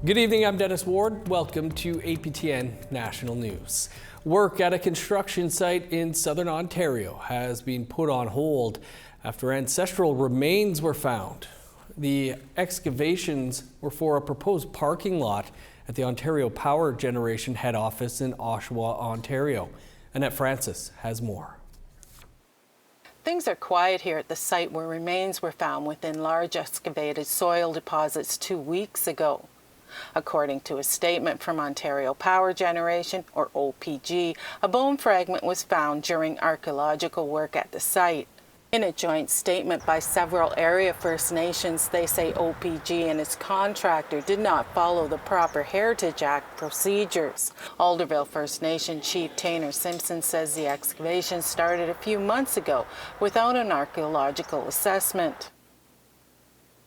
Good evening, I'm Dennis Ward. Welcome to APTN National News. Work at a construction site in southern Ontario has been put on hold after ancestral remains were found. The excavations were for a proposed parking lot at the Ontario Power Generation head office in Oshawa, Ontario. Annette Francis has more. Things are quiet here at the site where remains were found within large excavated soil deposits 2 weeks ago. According to a statement from Ontario Power Generation, or OPG, a bone fragment was found during archaeological work at the site. In a joint statement by several area First Nations, they say OPG and its contractor did not follow the proper Heritage Act procedures. Alderville First Nation Chief Tainer Simpson says the excavation started a few months ago without an archaeological assessment.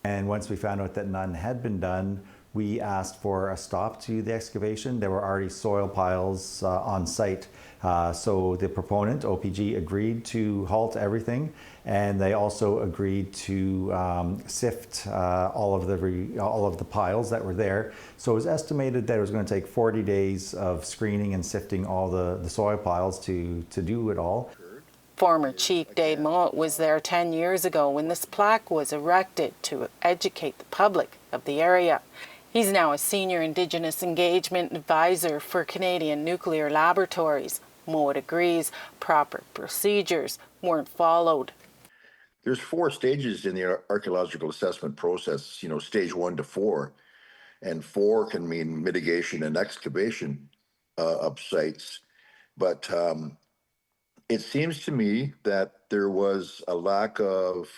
And once we found out that none had been done, we asked for a stop to the excavation. There were already soil piles on site. So the proponent, OPG, agreed to halt everything, and they also agreed to sift all of the piles that were there. So it was estimated that it was going to take 40 days of screening and sifting all the soil piles to do it all. Former Chief Dave Mowat was there 10 years ago when this plaque was erected to educate the public of the area. He's now a senior Indigenous engagement advisor for Canadian Nuclear Laboratories. Mowat agrees proper procedures weren't followed. There's 4 stages in the archaeological assessment process, stage 1 to 4. And 4 can mean mitigation and excavation of sites. But it seems to me that there was a lack of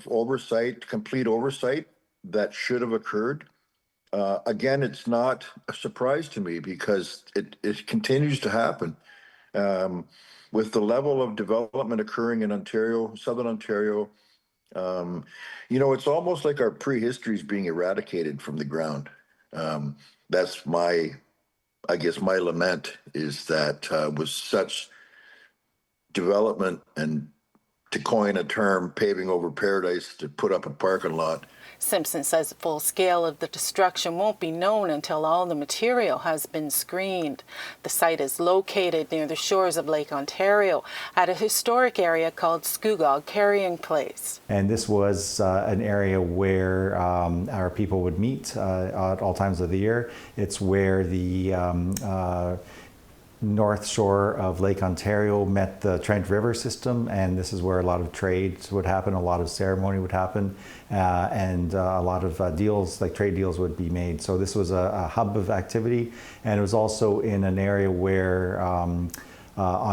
oversight, complete oversight that should have occurred. Again, it's not a surprise to me because it continues to happen. With the level of development occurring in Ontario, Southern Ontario, it's almost like our prehistory is being eradicated from the ground. That's my lament is that with such development and, to coin a term, paving over paradise to put up a parking lot. Simpson says the full scale of the destruction won't be known until all the material has been screened. The site is located near the shores of Lake Ontario at a historic area called Scugog Carrying Place. And this was an area where our people would meet at all times of the year. It's where the north shore of Lake Ontario met the Trent River system, and this is where a lot of trades would happen, a lot of ceremony would happen, and a lot of deals, like trade deals, would be made. So this was a hub of activity, and it was also in an area where on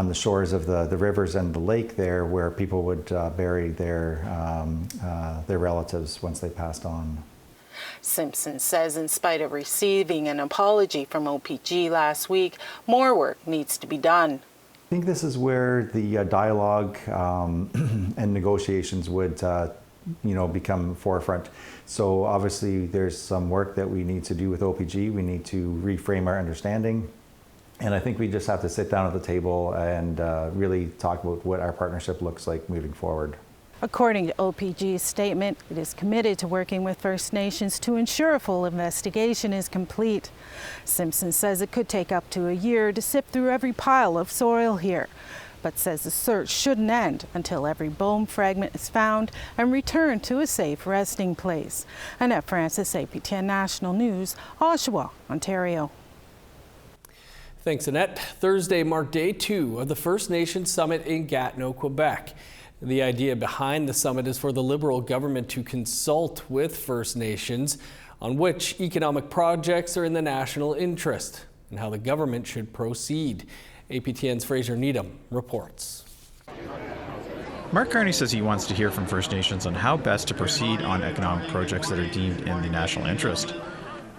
the shores of the rivers and the lake there, where people would bury their relatives once they passed on. Simpson says in spite of receiving an apology from OPG last week, more work needs to be done. I think this is where the dialogue and negotiations would become forefront. So obviously there's some work that we need to do with OPG. We need to reframe our understanding. And I think we just have to sit down at the table and really talk about what our partnership looks like moving forward. According to OPG's statement, it is committed to working with First Nations to ensure a full investigation is complete. Simpson says it could take up to a year to sift through every pile of soil here, but says the search shouldn't end until every bone fragment is found and returned to a safe resting place. Annette Francis, APTN National News, Oshawa, Ontario. Thanks, Annette. Thursday marked day 2 of the First Nations Summit in Gatineau, Quebec. The idea behind the summit is for the Liberal government to consult with First Nations on which economic projects are in the national interest and how the government should proceed. APTN's Fraser Needham reports. Mark Carney says he wants to hear from First Nations on how best to proceed on economic projects that are deemed in the national interest.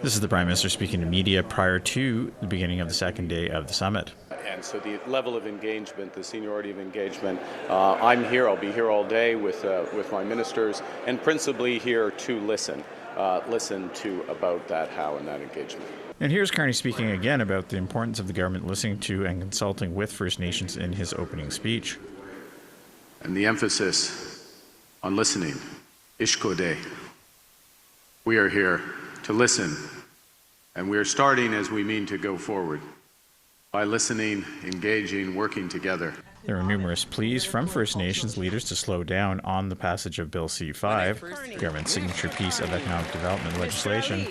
This is the Prime Minister speaking to media prior to the beginning of the second day of the summit. And so the level of engagement, the seniority of engagement, I'm here, I'll be here all day with my ministers, and principally here to listen to about that how and that engagement. And here's Carney speaking again about the importance of the government listening to and consulting with First Nations in his opening speech. And the emphasis on listening, Ishko Day. We are here to listen, and we are starting as we mean to go forward, by listening, engaging, working together. There were numerous pleas from First Nations leaders to slow down on the passage of Bill C-5, the government's signature piece of economic development legislation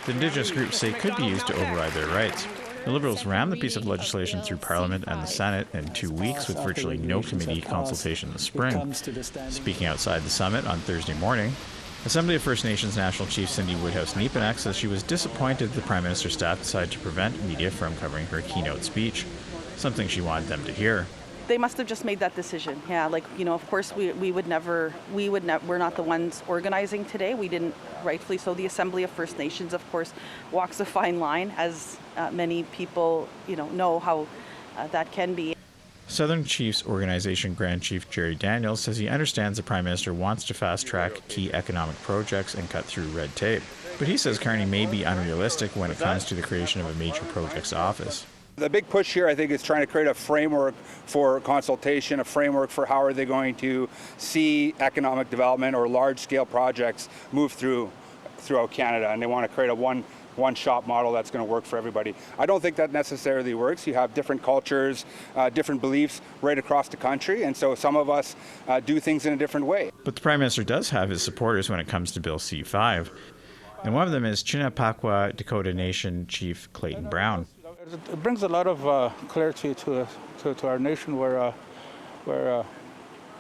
that Indigenous groups say could be used to override their rights. The Liberals rammed the piece of legislation through Parliament and the Senate in 2 weeks with virtually no committee consultation in the spring. Speaking outside the summit on Thursday morning, Assembly of First Nations National Chief Cindy Woodhouse-Nepenak says she was disappointed the Prime Minister's staff decided to prevent media from covering her keynote speech, something she wanted them to hear. They must have just made that decision. Yeah, of course we're not the ones organizing today. We didn't, rightfully so. The Assembly of First Nations, of course, walks a fine line, as many people, know how that can be. Southern Chiefs Organization Grand Chief Jerry Daniels says he understands the Prime Minister wants to fast-track key economic projects and cut through red tape. But he says Carney may be unrealistic when it comes to the creation of a major projects office. The big push here, I think, is trying to create a framework for consultation, a framework for how are they going to see economic development or large-scale projects move throughout Canada, and they want to create a one-shop model that's going to work for everybody. I don't think that necessarily works. You have different cultures, different beliefs right across the country, and so some of us do things in a different way. But the Prime Minister does have his supporters when it comes to Bill C-5, and one of them is Chinapaqua Dakota Nation Chief Clayton Brown. It brings a lot of clarity to our nation where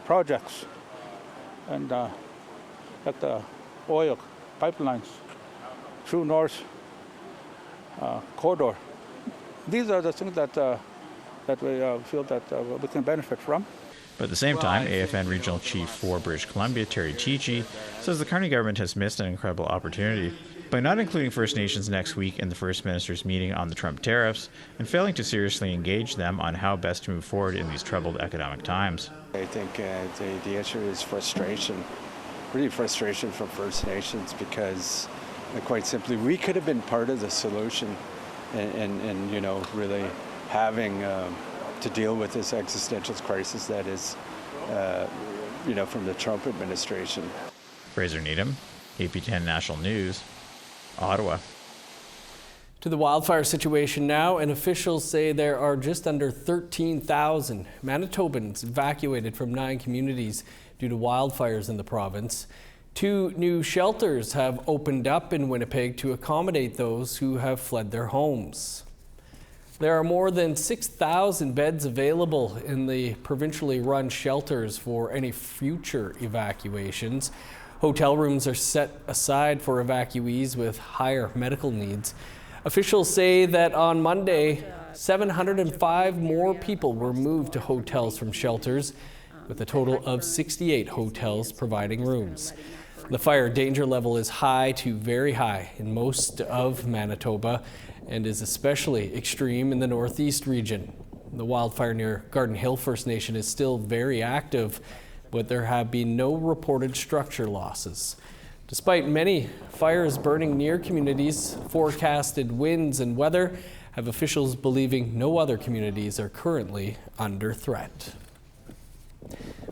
projects and like the oil pipelines through North Corridor. These are the things that we feel that we can benefit from. But at the same time, AFN Regional Chief for British Columbia, Terry Teachy, says the Carney government has missed an incredible opportunity by not including First Nations next week in the First Minister's meeting on the Trump tariffs and failing to seriously engage them on how best to move forward in these troubled economic times. I think the issue is frustration, really frustration from First Nations, because quite simply we could have been part of the solution and really having to deal with this existential crisis that is from the Trump administration. Fraser Needham, APTN National News, Ottawa. To the wildfire situation now, and officials say there are just under 13,000 Manitobans evacuated from 9 communities due to wildfires in the province. 2 new shelters have opened up in Winnipeg to accommodate those who have fled their homes. There are more than 6,000 beds available in the provincially run shelters for any future evacuations. Hotel rooms are set aside for evacuees with higher medical needs. Officials say that on Monday, 705 more people were moved to hotels from shelters, with a total of 68 hotels providing rooms. The fire danger level is high to very high in most of Manitoba and is especially extreme in the northeast region. The wildfire near Garden Hill First Nation is still very active, but there have been no reported structure losses. Despite many fires burning near communities, forecasted winds and weather have officials believing no other communities are currently under threat.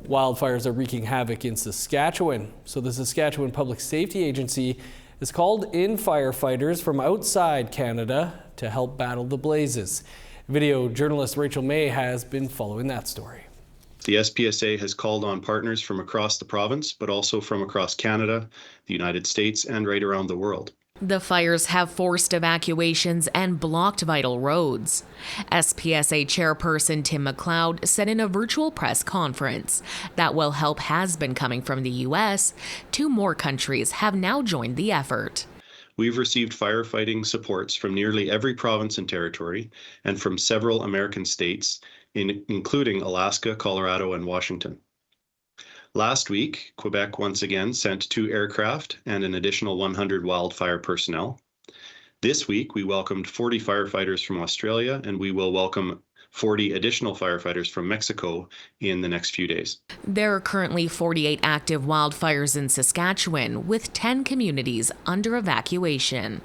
Wildfires are wreaking havoc in Saskatchewan, so the Saskatchewan Public Safety Agency has called in firefighters from outside Canada to help battle the blazes. Video journalist Rachel May has been following that story. The SPSA has called on partners from across the province, but also from across Canada, the United States, and right around the world. The fires have forced evacuations and blocked vital roads. SPSA chairperson Tim McLeod said in a virtual press conference that while help has been coming from the U.S., 2 more countries have now joined the effort. We've received firefighting supports from nearly every province and territory and from several American states, including Alaska, Colorado, and Washington. Last week, Quebec once again sent 2 aircraft and an additional 100 wildfire personnel. This week, we welcomed 40 firefighters from Australia, and we will welcome 40 additional firefighters from Mexico in the next few days. There are currently 48 active wildfires in Saskatchewan, with 10 communities under evacuation.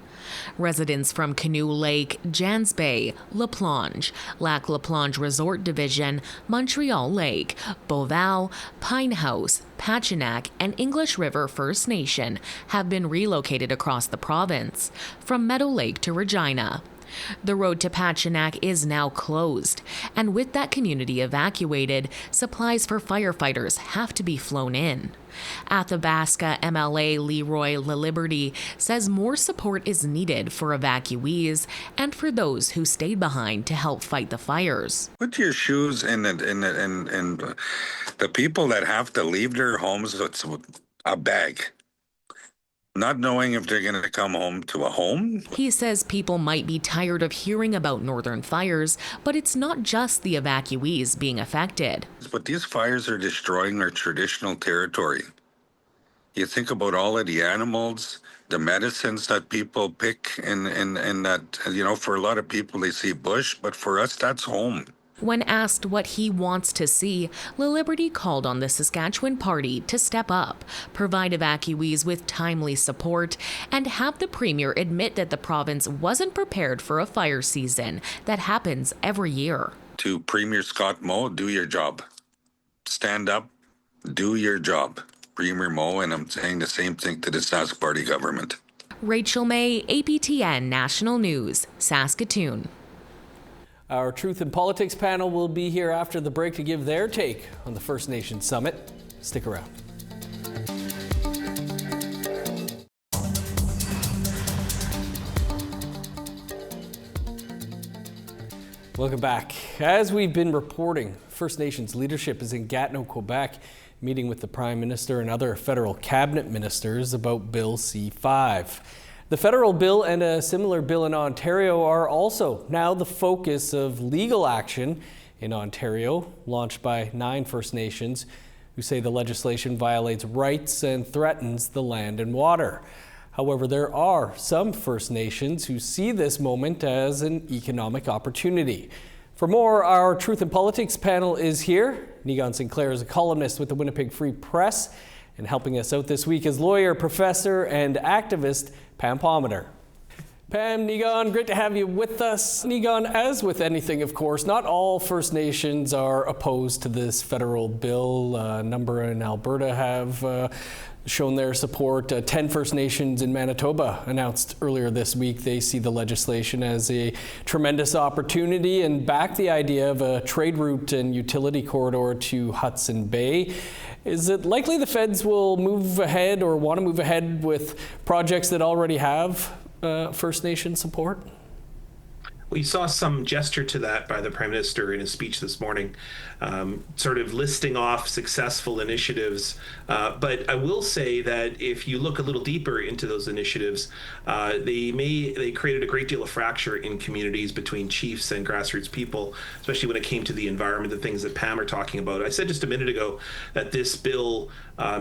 Residents from Canoe Lake, Jans Bay, La Plonge, Lac La Plonge Resort Division, Montreal Lake, Pow-wow, Pine House, Pachinak, and English River First Nation have been relocated across the province, from Meadow Lake to Regina. The road to Pachinak is now closed, and with that community evacuated, supplies for firefighters have to be flown in. Athabasca MLA Leroy LaLiberty says more support is needed for evacuees and for those who stayed behind to help fight the fires. Put your shoes in the people that have to leave their homes with a bag, not knowing if they're going to come home to a home. He says people might be tired of hearing about northern fires, but it's not just the evacuees being affected. But these fires are destroying our traditional territory. You think about all of the animals, the medicines that people pick, and that, for a lot of people, they see bush, but for us, that's home. When asked what he wants to see, LaLiberty called on the Saskatchewan Party to step up, provide evacuees with timely support, and have the Premier admit that the province wasn't prepared for a fire season that happens every year. To Premier Scott Moe, do your job. Stand up, do your job. Premier Moe, and I'm saying the same thing to the Sask Party government. Rachel May, APTN National News, Saskatoon. Our Truth in Politics panel will be here after the break to give their take on the First Nations Summit. Stick around. Welcome back. As we've been reporting, First Nations leadership is in Gatineau, Quebec, meeting with the Prime Minister and other federal cabinet ministers about Bill C-5. The federal bill and a similar bill in Ontario are also now the focus of legal action in Ontario, launched by 9 First Nations who say the legislation violates rights and threatens the land and water. However, there are some First Nations who see this moment as an economic opportunity. For more, our Truth in Politics panel is here. Negon Sinclair is a columnist with the Winnipeg Free Press, and helping us out this week is lawyer, professor, and activist Pam Palmater. Pam, Negon, great to have you with us. Negon, as with anything, of course, not all First Nations are opposed to this federal bill. A number in Alberta have shown their support. 10 First Nations in Manitoba announced earlier this week they see the legislation as a tremendous opportunity and back the idea of a trade route and utility corridor to Hudson Bay. Is it likely the feds will move ahead or want to move ahead with projects that already have First Nation support? We saw some gesture to that by the Prime Minister in his speech this morning, sort of listing off successful initiatives. But I will say that if you look a little deeper into those initiatives, they created a great deal of fracture in communities between chiefs and grassroots people, especially when it came to the environment, the things that Pam are talking about. I said just a minute ago that this bill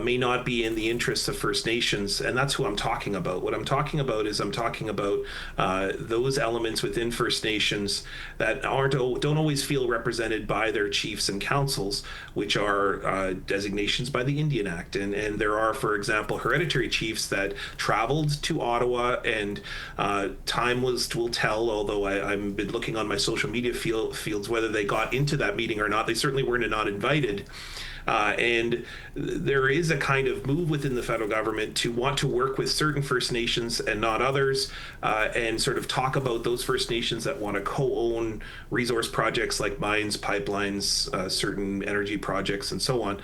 may not be in the interests of First Nations, and that's who I'm talking about. What I'm talking about is those elements within First Nations that don't always feel represented by their chiefs and councils, which are designations by the Indian Act. And there are, for example, hereditary chiefs that traveled to Ottawa, and time will tell, although I've been looking on my social media fields whether they got into that meeting or not. They certainly were not invited. And there is a kind of move within the federal government to want to work with certain First Nations and not others, and sort of talk about those First Nations that want to co-own resource projects like mines, pipelines, certain energy projects, and so on.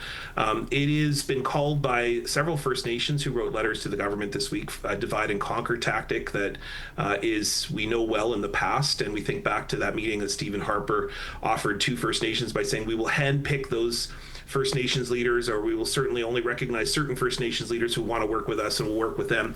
It has been called by several First Nations who wrote letters to the government this week a divide and conquer tactic that we know well in the past. And we think back to that meeting that Stephen Harper offered to First Nations by saying we will handpick those First Nations leaders, or we will certainly only recognize certain First Nations leaders who want to work with us, and we'll work with them.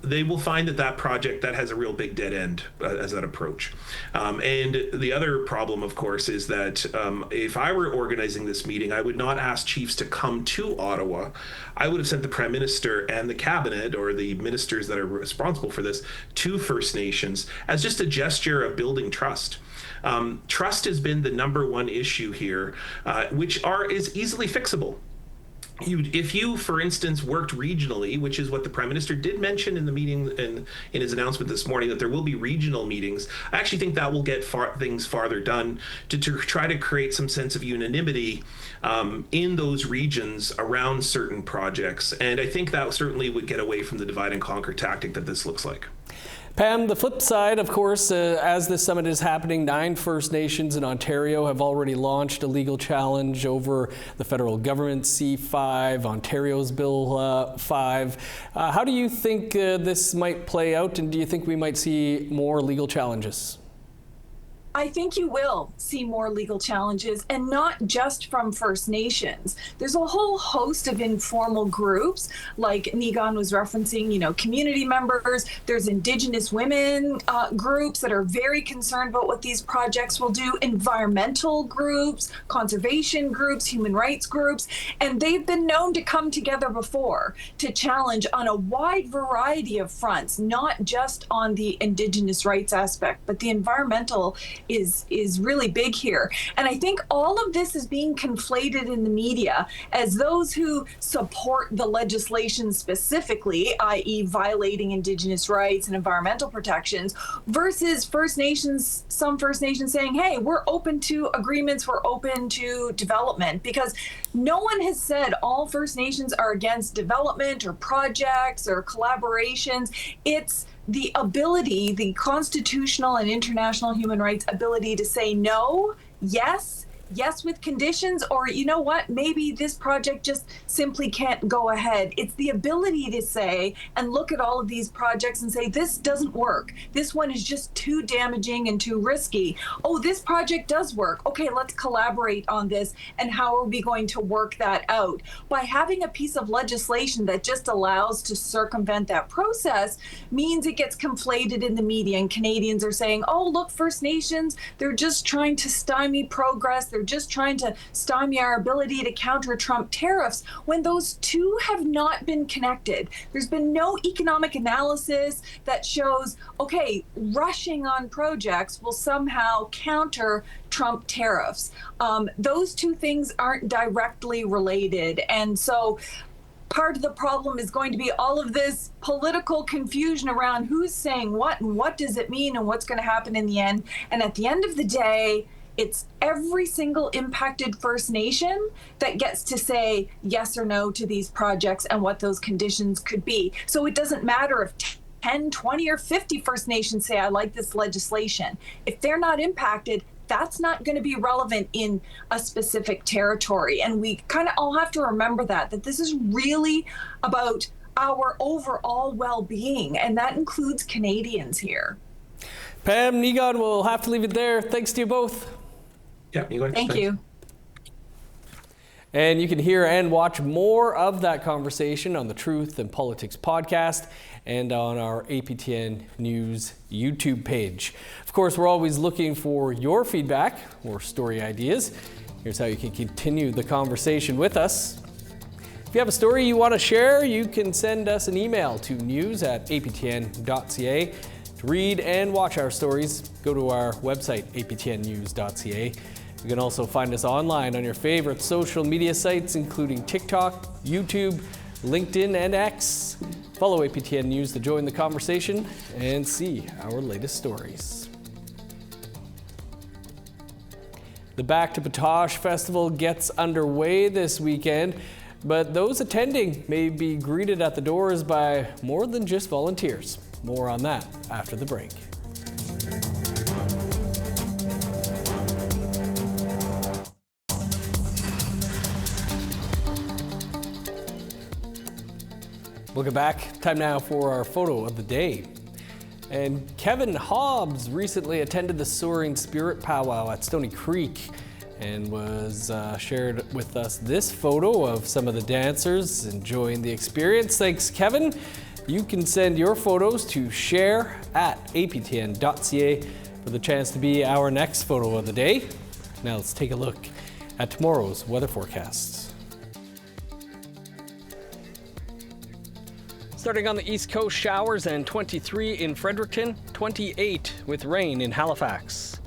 They will find that project that has a real big dead end as that approach. And the other problem, of course, is that if I were organizing this meeting, I would not ask chiefs to come to Ottawa. I would have sent the Prime Minister and the Cabinet, or the ministers that are responsible for this, to First Nations as just a gesture of building trust. Trust has been the number one issue here, which is easily fixable. If you, for instance, worked regionally, which is what the Prime Minister did mention in the meeting and in his announcement this morning, that there will be regional meetings, I actually think that will get things farther done to try to create some sense of unanimity in those regions around certain projects. And I think that certainly would get away from the divide and conquer tactic that this looks like. Pam, the flip side, of course, as this summit is happening, 9 First Nations in Ontario have already launched a legal challenge over the federal government's C5, Ontario's Bill 5. How do you think this might play out, and do you think we might see more legal challenges? I think you will see more legal challenges, and not just from First Nations. There's a whole host of informal groups, like Nigan was referencing, community members. There's Indigenous women groups that are very concerned about what these projects will do, environmental groups, conservation groups, human rights groups, and they've been known to come together before to challenge on a wide variety of fronts, not just on the Indigenous rights aspect, but the environmental is really big here. And I think all of this is being conflated in the media as those who support the legislation specifically, i.e. violating Indigenous rights and environmental protections, versus First Nations, some First Nations saying, hey, we're open to agreements, we're open to development, because no one has said all First Nations are against development or projects or collaborations. It's the ability, the constitutional and international human rights ability to say no, yes with conditions, or you know what, maybe this project just simply can't go ahead. It's the ability to say and look at all of these projects and say, this doesn't work. This one is just too damaging and too risky. Oh, this project does work. Okay, let's collaborate on this, and how are we going to work that out? By having a piece of legislation that just allows to circumvent that process means it gets conflated in the media, and Canadians are saying, oh, look, First Nations, they're just trying to stymie progress. They're just trying to stymie our ability to counter Trump tariffs, when those two have not been connected. There's been no economic analysis that shows, okay, rushing on projects will somehow counter Trump tariffs. Those two things aren't directly related. And so part of the problem is going to be all of this political confusion around who's saying what and what does it mean and what's going to happen in the end. And at the end of the day, it's every single impacted First Nation that gets to say yes or no to these projects and what those conditions could be. So it doesn't matter if 10, 20, or 50 First Nations say, I like this legislation. If they're not impacted, that's not going to be relevant in a specific territory. And we kind of all have to remember that this is really about our overall well-being, and that includes Canadians here. Pam, Nigan, we'll have to leave it there. Thanks to you both. Yeah, Thank you. And you can hear and watch more of that conversation on the Truth and Politics podcast and on our APTN News YouTube page. Of course, we're always looking for your feedback or story ideas. Here's how you can continue the conversation with us. If you have a story you want to share, you can send us an email to news@aptn.ca. To read and watch our stories, go to our website, aptnnews.ca. You can also find us online on your favorite social media sites, including TikTok, YouTube, LinkedIn, and X. Follow APTN News to join the conversation and see our latest stories. The Back to Potash Festival gets underway this weekend, but those attending may be greeted at the doors by more than just volunteers. More on that after the break. Welcome back. Time now for our photo of the day. And Kevin Hobbs recently attended the Soaring Spirit Pow-wow at Stony Creek and was shared with us this photo of some of the dancers enjoying the experience. Thanks, Kevin. You can send your photos to share@aptn.ca for the chance to be our next photo of the day. Now let's take a look at tomorrow's weather forecast. Starting on the East Coast, showers and 23 in Fredericton, 28 with rain in Halifax.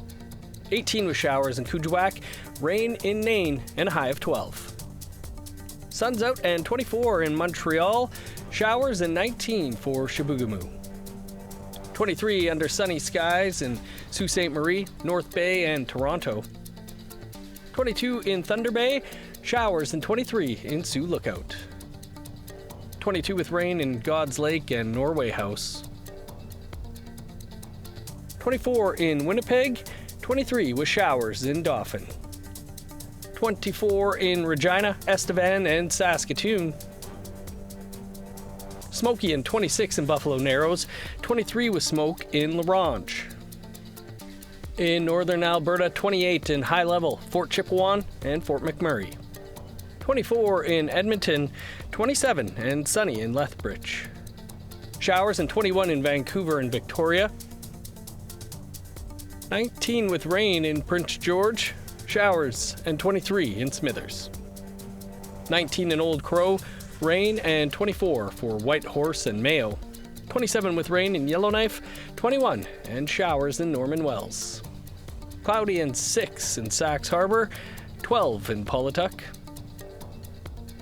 18 with showers in Kuujjuaq, rain in Nain, and a high of 12. Sun's out and 24 in Montreal, showers and 19 for Chibougamau. 23 under sunny skies in Sault Ste. Marie, North Bay, and Toronto. 22 in Thunder Bay, showers and 23 in Sioux Lookout. 22 with rain in God's Lake and Norway House. 24 in Winnipeg, 23 with showers in Dauphin. 24 in Regina, Estevan, and Saskatoon. Smoky and 26 in Buffalo Narrows, 23 with smoke in La Ronge. In northern Alberta, 28 in High Level, Fort Chipewyan, and Fort McMurray. 24 in Edmonton, 27 and sunny in Lethbridge. Showers and 21 in Vancouver and Victoria. 19 with rain in Prince George, showers and 23 in Smithers. 19 in Old Crow, rain and 24 for Whitehorse and Mayo. 27 with rain in Yellowknife, 21 and showers in Norman Wells. Cloudy and 6 in Sax Harbor, 12 in Paulatuck.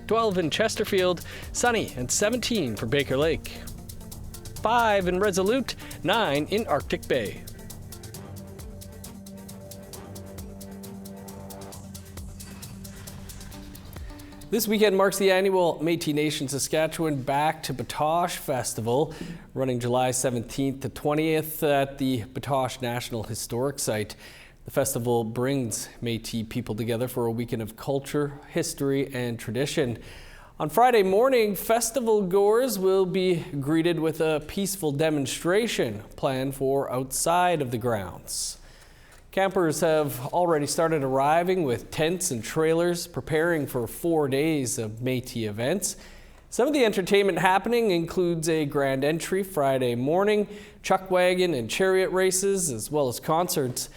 12 in Chesterfield, sunny and 17 for Baker Lake. 5 in Resolute, 9 in Arctic Bay. This weekend marks the annual Métis Nation Saskatchewan Back to Batoche Festival, running July 17th to 20th at the Batoche National Historic Site. The festival brings Métis people together for a weekend of culture, history, and tradition. On Friday morning, festival goers will be greeted with a peaceful demonstration planned for outside of the grounds. Campers have already started arriving with tents and trailers, preparing for 4 days of Métis events. Some of the entertainment happening includes a grand entry Friday morning, chuck wagon and chariot races, as well as concerts.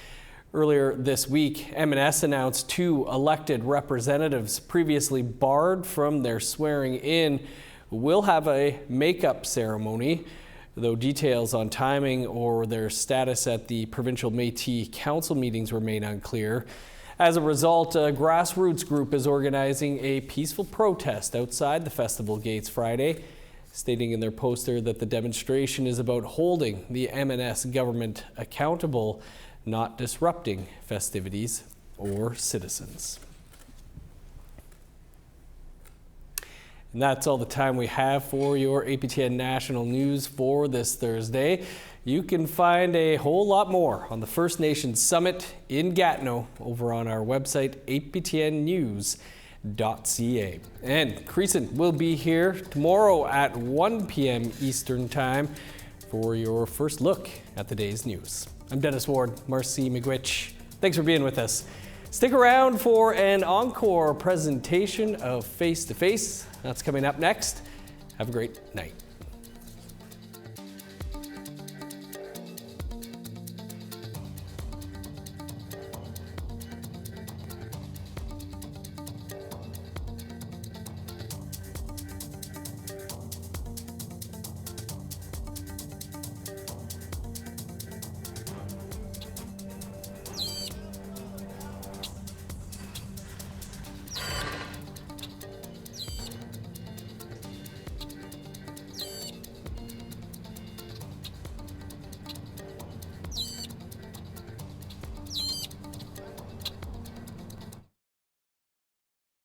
Earlier this week, M&S announced 2 elected representatives previously barred from their swearing in will have a makeup ceremony, though details on timing or their status at the provincial Métis Council meetings remain unclear. As a result, a grassroots group is organizing a peaceful protest outside the festival gates Friday, stating in their poster that the demonstration is about holding the M&S government accountable, not disrupting festivities or citizens. And that's all the time we have for your APTN National News for this Thursday. You can find a whole lot more on the First Nations Summit in Gatineau over on our website, aptnnews.ca. And Creason will be here tomorrow at 1 p.m. Eastern Time for your first look at the day's news. I'm Dennis Ward, Marcy McGuitch. Thanks for being with us. Stick around for an encore presentation of Face to Face. That's coming up next. Have a great night.